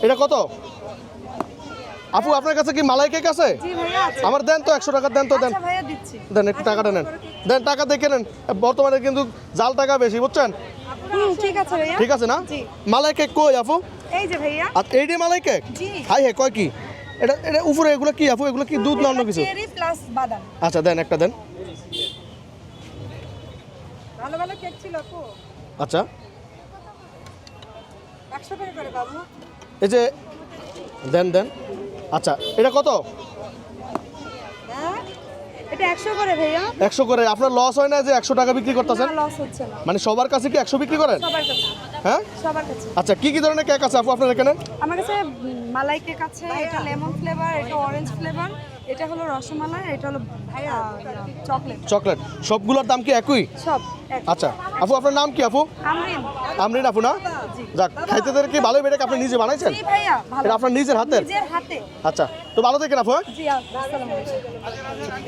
এটা কত আপু আপনার কাছে কি মালাই কেক আছে? আমার দেন তো 100 টাকা দেন তো দেন দেন একটু টাকাটা নেন দেন টাকা দেখে নেন বর্তমানে কিন্তু জাল টাকা বেশি বুঝছেন ঠিক আছে ভাইয়া ঠিক আছে না মালাই কেক কই আপু এই যে ভাইয়া আর এই যে মালাই কেক হাই হে কয় কি এটা এটা উপরে এগুলো কি আপু এগুলো কি দুধ না অন্য কিছু চেরি প্লাস বাদাম আচ্ছা দেন একটা দেন ভালো ভালো কেক ছিল আপু আচ্ছা 100 টাকা করে বাবু এই যে দেন দেন আচ্ছা এটা কত হ্যাঁ এটা 100 করে ভাইয়া 100 করে আপনার লস হয় না যে 100 টাকা বিক্রি করতেছেন লস হচ্ছে না মানে সবার কাছে কি 100 বিক্রি করেন সবার কাছে হ্যাঁ সবার কাছে আচ্ছা কি কি ধরনের কেক আছে আপু আপনার এখানে আমার কাছে মালাই কেক আছে এটা লেমন ফ্লেভার এটা অরেঞ্জ ফ্লেভার এটা হলো রসমালাই এটা হলো চকলেট চকলেট সবগুলোর দাম কি একই সব এক আচ্ছা আপু আপনার নাম কি আপু আমরিন আমরিন আপু না যাক খাইতে কি ভালোই বেড়ে আপনি নিজে বানাইছেন জি ভাইয়া ভালো এটা আপনার নিজের হাতের নিজের হাতে আচ্ছা তো ভালো থাকেন আপু হ্যাঁ? জি আসসালামু আলাইকুম